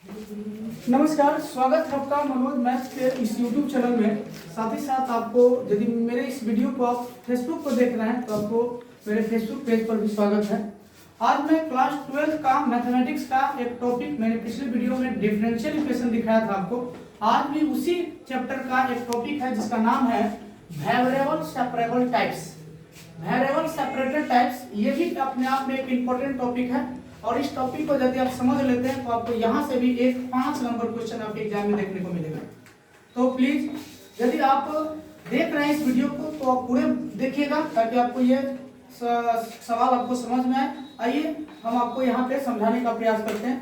नमस्कार, स्वागत है आपका मनोज मैथ्स के इस YouTube चैनल में। साथ ही साथ आपको यदि मेरे इस वीडियो को आप फेसबुक पर देख रहे हैं तो आपको मेरे फेसबुक पेज पर भी स्वागत है। आज मैं क्लास 12 का मैथमेटिक्स का एक टॉपिक, मैंने पिछले वीडियो में डिफरेंशियल इक्वेशन दिखाया था आपको। आज भी उसी चैप्टर का एक टॉपिक है जिसका नाम है variable separable types. Variable separated types ये भी अपने आप में एक इम्पोर्टेंट टॉपिक है और इस टॉपिक को यदि आप समझ लेते हैं तो आपको यहाँ से भी एक 5 नंबर क्वेश्चन आपके एग्जाम में देखने को मिलेगा। तो प्लीज यदि आप देख रहे हैं इस वीडियो को तो आप पूरे देखिएगा ताकि आपको ये सवाल आपको समझ में आए। आइए हम आपको यहाँ पे समझाने का प्रयास करते हैं।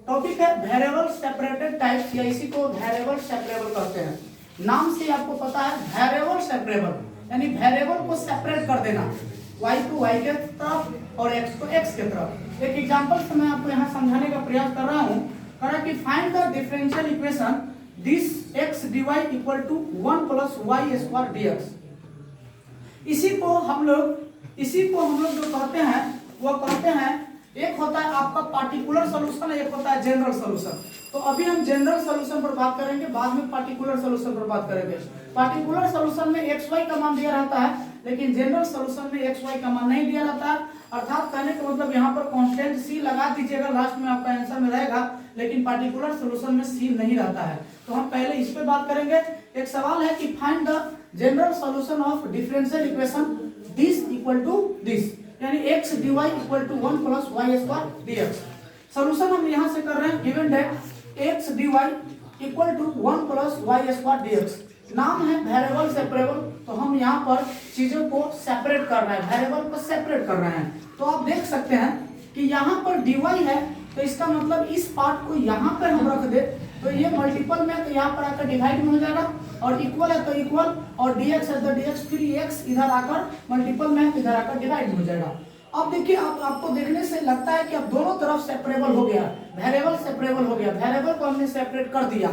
टॉपिक है वेरिएबल सेपरेटेड टाइप्स या इसी को वेरिएबल सेपरेबल कहते हैं। नाम से आपको पता है वेरिएबल सेपरेबल यानी वेरिएबल को सेपरेट कर देना, y को y के तरफ और x को x के तरफ। एक एग्जांपल से मैं आपको यहाँ समझाने का प्रयास कर रहा हूँ। करा कि find the differential equation this x dy equal to 1 plus y square dx। इसी को हम लोग जो कहते हैं वो कहते हैं, एक होता है आपका पार्टिकुलर सॉल्यूशन, एक होता है जनरल सॉल्यूशन। तो अभी हम जनरल सॉल्यूशन पर बात करेंगे, बाद में पार्टिकुलर सॉल्यूशन पर बात करेंगे। पार्टिकुलर सॉल्यूशन में x y का मान दिया रहता है, लेकिन जनरल सॉल्यूशन में x y का मान नहीं दिया रहता है। अर्थात कहने का मतलब यहाँ पर कांस्टेंट c लगा दीजिएगा, लास्ट में आपका आंसर में रहेगा, लेकिन पार्टिकुलर सॉल्यूशन में c नहीं रहता है। तो हम पहले इस पे बात करेंगे। एक सवाल है कि find the general solution of differential equation this equal to this, यानी x dy equal to 1 plus y square dx। Solution हम यहाँ से कर रहे हैं। Given that x dy equal to 1 plus y square dx। नाम है वेरिएबल सेपरेबल, तो हम यहाँ पर चीजों को सेपरेट कर रहे हैं, वेरिएबल को सेपरेट कर रहे हैं। तो आप देख सकते हैं कि यहाँ पर dy है, तो इसका मतलब इस पार्ट को यहाँ पर हम रख दे तो ये मल्टीपल में, तो यहाँ पर आकर डिवाइड में हो जाएगा, और इक्वल है तो इक्वल, और dx है तो dx, फिर x इधर आकर मल्टीपल में, इधर आकर डिवाइड में हो जाएगा। अब देखिए, आपको देखने से लगता है कि अब दोनों तरफ सेपरेबल हो गया, वेरिएबल सेपरेबल हो गया। वेरिएबल को हमने सेपरेट कर दिया,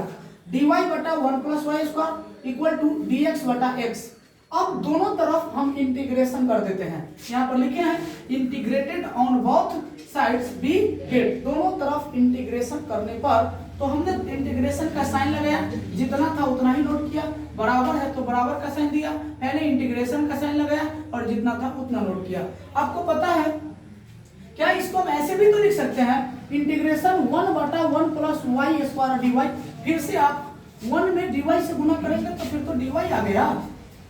dy बटा 1 plus y square equal to dx बटा x। अब दोनों तरफ हम इंटीग्रेशन कर देते हैं। यहाँ पर लिखे हैं integrated on both sides we get. दोनों तरफ इंटीग्रेशन करने पर तो हमने इंटीग्रेशन का साइन लगाया, जितना था उतना ही नोट किया, बराबर है तो बराबर का साइन दिया, पहले इंटीग्रेशन का साइन लगाया और जितना था उतना नोट किया। आपको पता है क्या, इसको हम ऐसे भी तो लिख सकते हैं, इंटीग्रेशन 1 बटा 1 प्लस वाई स्क्वायर dy। फिर से आप 1 में dy से गुना करेंगे तो फिर तो dy आ गया,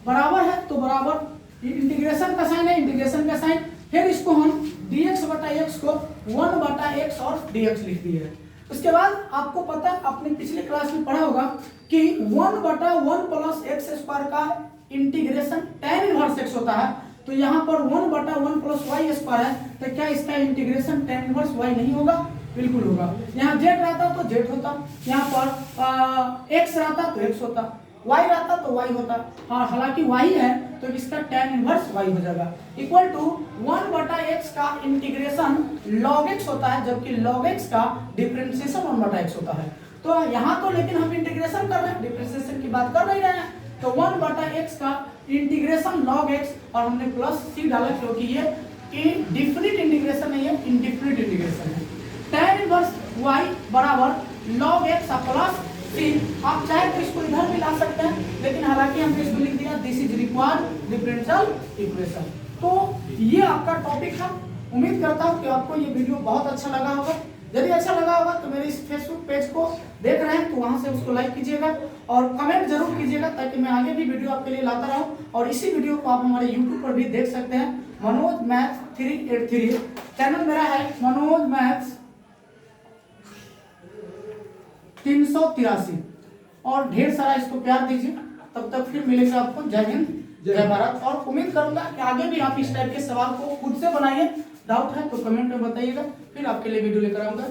बराबर है तो बराबर, इंटीग्रेशन का साइन है, इंटीग्रेशन का साइन, फिर इसको हम dx बटा x को 1 बटा x और dx लिख दिए। उसके बाद आपको पता है, आपने पिछले क्लास में पढ़ा होगा कि 1 बटा 1 प्लस एक्स स्क्वायर का इंटीग्रेशन tan इनवर्स x होता है। तो यहाँ पर 1 बटा 1 प्लस वाई स्क्वायर है, तो क्या इसका इंटीग्रेशन tan इनवर्स y नहीं होगा? बिल्कुल होगा। यहाँ z रहता तो z होता, यहाँ पर x रहता तो x होता, y रहता तो y होता। हाँ, हालांकि y है तो इसका tan इनवर्स y हो जाएगा। इक्वल टू 1 बटा x का इंटीग्रेशन log x होता है, जबकि log x का डिफरेंशिएशन 1 बटा x होता है। तो यहाँ तो लेकिन हम इंटीग्रेशन कर रहे हैं, डिफरेंशिएशन की बात कर नहीं रहे हैं। तो 1 बटा x का इंटीग्रेशन log x, और हमने प्लस c डाला क्योंकि ये डिफिनिट इंटीग्रेशन नहीं है, इनडिफिनिट इंटीग्रेशन है। tan इनवर्स y बराबर log x प्लस c। आप चाहे तो इसको इधर भी ला सकते हैं, लेकिन हालांकि हमने इसको लिख दिया this is required differential equation. तो ये आपका टॉपिक है। उम्मीद करता हूँ कि आपको ये वीडियो बहुत अच्छा लगा होगा। यदि अच्छा लगा होगा तो मेरे इस फेसबुक पेज को देख रहे हैं तो वहां से उसको लाइक कीजिएगा और कमेंट जरूर कीजिएगा, ताकि मैं आगे भी वीडियो आपके लिए लाता रहूं। और इसी वीडियो को आप हमारे यूट्यूब पर भी देख सकते हैं, मनोज मैथ्स 383 चैनल मेरा है, मनोज मैथ्स 383, और ढेर सारा इसको प्यार दीजिए। तब तक फिर मिलेगा आपको। जय हिंद, जय भारत। और उम्मीद करूंगा कि आगे भी आप इस टाइप के सवाल को खुद से बनाइए। डाउट है तो कमेंट में बताइएगा, फिर आपके लिए वीडियो लेकर आऊंगा।